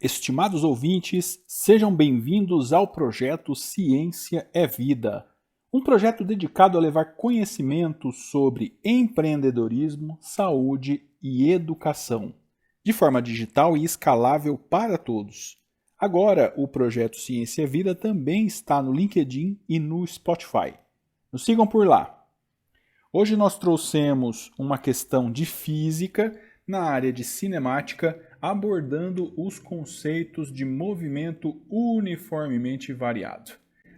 Estimados ouvintes, sejam bem-vindos ao projeto Ciência é Vida, um projeto dedicado a levar conhecimento sobre empreendedorismo, saúde e educação, de forma digital e escalável para todos. Agora, o projeto Ciência é Vida também está no LinkedIn e no Spotify. Nos sigam por lá. Hoje nós trouxemos uma questão de física na área de cinemática, abordando os conceitos de movimento uniformemente variado.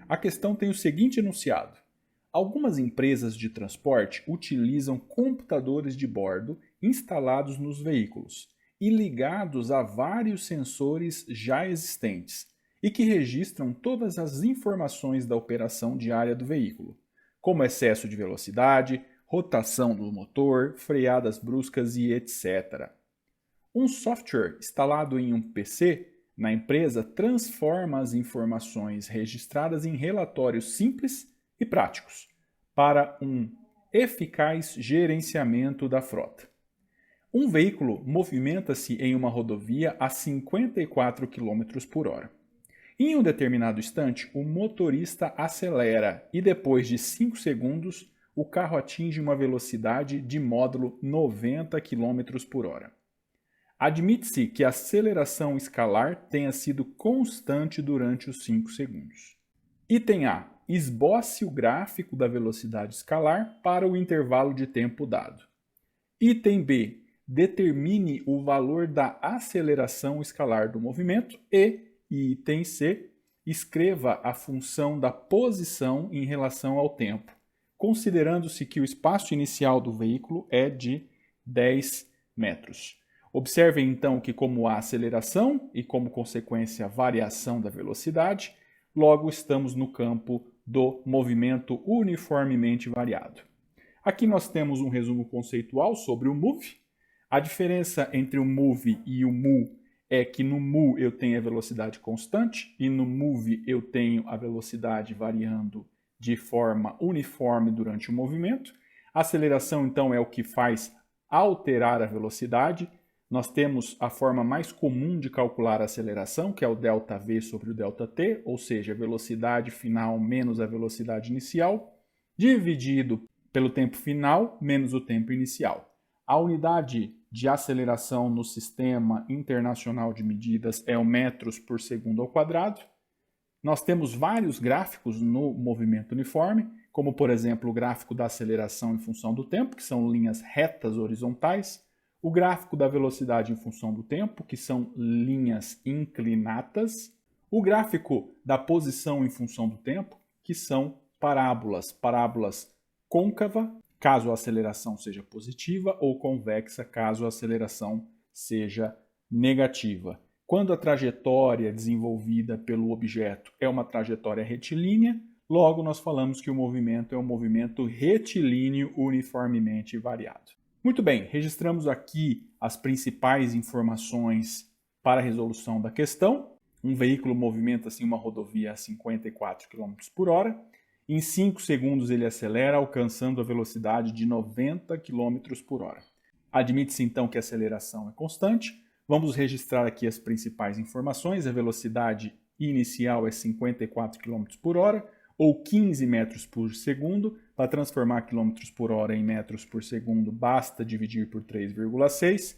A questão tem o seguinte enunciado: algumas empresas de transporte utilizam computadores de bordo instalados nos veículos e ligados a vários sensores já existentes e que registram todas as informações da operação diária do veículo, como excesso de velocidade, rotação do motor, freadas bruscas e etc. Um software instalado em um PC na empresa transforma as informações registradas em relatórios simples e práticos para um eficaz gerenciamento da frota. Um veículo movimenta-se em uma rodovia a 54 km por hora. Em um determinado instante, o motorista acelera e depois de 5 segundos, o carro atinge uma velocidade de módulo 90 km por hora. Admite-se que a aceleração escalar tenha sido constante durante os 5 segundos. Item A. Esboce o gráfico da velocidade escalar para o intervalo de tempo dado. Item B. Determine o valor da aceleração escalar do movimento e item C. Escreva a função da posição em relação ao tempo, considerando-se que o espaço inicial do veículo é de 10 metros. Observem então que, como há aceleração e como consequência a variação da velocidade, logo estamos no campo do movimento uniformemente variado. Aqui nós temos um resumo conceitual sobre o MOVE. A diferença entre o MOVE e o MU é que no MU eu tenho a velocidade constante e no MOVE eu tenho a velocidade variando de forma uniforme durante o movimento. A aceleração, então, é o que faz alterar a velocidade. Nós temos a forma mais comum de calcular a aceleração, que é o ΔV sobre o ΔT, ou seja, a velocidade final menos a velocidade inicial, dividido pelo tempo final menos o tempo inicial. A unidade de aceleração no Sistema Internacional de Medidas é o metros por segundo ao quadrado. Nós temos vários gráficos no movimento uniforme, como, por exemplo, o gráfico da aceleração em função do tempo, que são linhas retas horizontais, o gráfico da velocidade em função do tempo, que são linhas inclinatas, o gráfico da posição em função do tempo, que são parábolas côncava, caso a aceleração seja positiva, ou convexa, caso a aceleração seja negativa. Quando a trajetória desenvolvida pelo objeto é uma trajetória retilínea, logo nós falamos que o movimento é um movimento retilíneo uniformemente variado. Muito bem, registramos aqui as principais informações para a resolução da questão. Um veículo movimenta-se em uma rodovia a 54 km por hora. Em 5 segundos ele acelera, alcançando a velocidade de 90 km por hora. Admite-se então que a aceleração é constante. Vamos registrar aqui as principais informações. A velocidade inicial é 54 km por hora, ou 15 metros por segundo. Para transformar km por hora em metros por segundo, basta dividir por 3,6.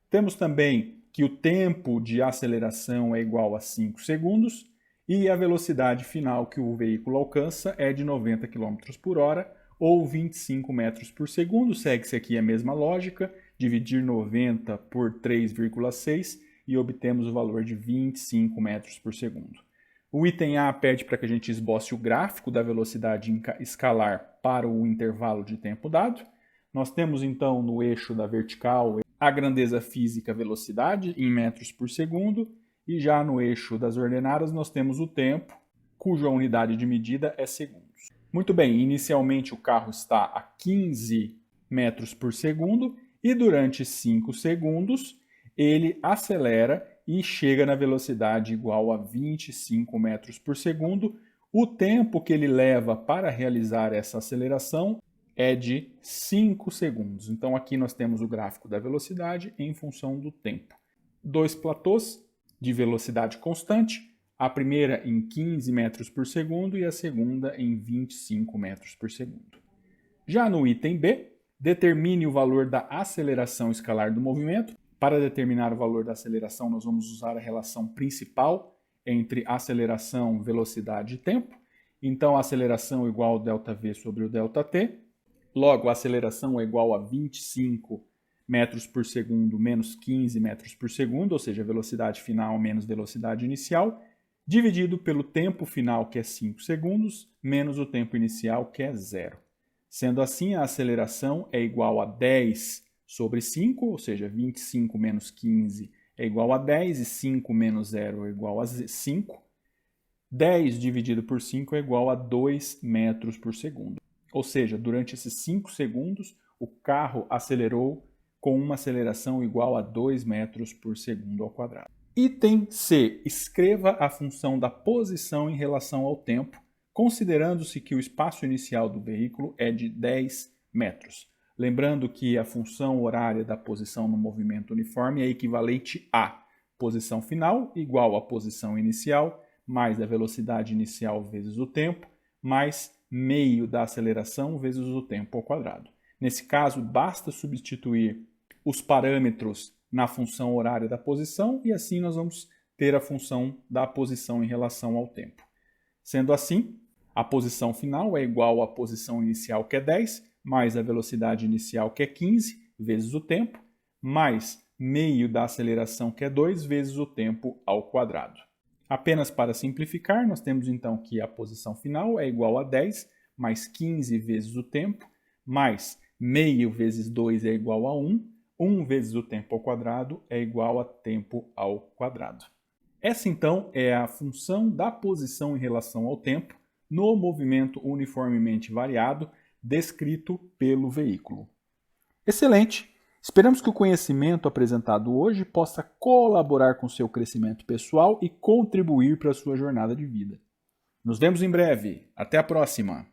Temos também que o tempo de aceleração é igual a 5 segundos e a velocidade final que o veículo alcança é de 90 km por hora, ou 25 metros por segundo. Segue-se aqui a mesma lógica, dividir 90 por 3,6 e obtemos o valor de 25 metros por segundo. O item A pede para que a gente esboce o gráfico da velocidade escalar para o intervalo de tempo dado. Nós temos então no eixo da vertical a grandeza física velocidade em metros por segundo, e já no eixo das ordenadas nós temos o tempo, cuja unidade de medida é segundos. Muito bem, inicialmente o carro está a 15 metros por segundo e durante 5 segundos ele acelera e chega na velocidade igual a 25 metros por segundo. O tempo que ele leva para realizar essa aceleração é de 5 segundos. Então aqui nós temos o gráfico da velocidade em função do tempo. Dois platôs de velocidade constante, a primeira em 15 metros por segundo e a segunda em 25 metros por segundo. Já no item B, determine o valor da aceleração escalar do movimento. Para determinar o valor da aceleração, nós vamos usar a relação principal entre aceleração, velocidade e tempo. Então, a aceleração é igual ao ΔV sobre o ΔT. Logo, a aceleração é igual a 25 metros por segundo menos 15 metros por segundo, ou seja, velocidade final menos velocidade inicial, dividido pelo tempo final, que é 5 segundos, menos o tempo inicial, que é 0. Sendo assim, a aceleração é igual a 10 sobre 5, ou seja, 25 menos 15 é igual a 10, e 5 menos 0 é igual a 5. 10 dividido por 5 é igual a 2 metros por segundo. Ou seja, durante esses 5 segundos, o carro acelerou com uma aceleração igual a 2 metros por segundo ao quadrado. Item C. Escreva a função da posição em relação ao tempo, considerando-se que o espaço inicial do veículo é de 10 metros. Lembrando que a função horária da posição no movimento uniforme é equivalente a posição final igual a posição inicial, mais a velocidade inicial vezes o tempo, mais meio da aceleração vezes o tempo ao quadrado. Nesse caso, basta substituir os parâmetros na função horária da posição e assim nós vamos ter a função da posição em relação ao tempo. Sendo assim, a posição final é igual à posição inicial, que é 10, mais a velocidade inicial, que é 15, vezes o tempo, mais meio da aceleração, que é 2, vezes o tempo ao quadrado. Apenas para simplificar, nós temos então que a posição final é igual a 10, mais 15 vezes o tempo, mais meio vezes 2 é igual a 1, 1 vezes o tempo ao quadrado é igual a tempo ao quadrado. Essa então é a função da posição em relação ao tempo no movimento uniformemente variado descrito pelo veículo. Excelente! Esperamos que o conhecimento apresentado hoje possa colaborar com seu crescimento pessoal e contribuir para a sua jornada de vida. Nos vemos em breve. Até a próxima!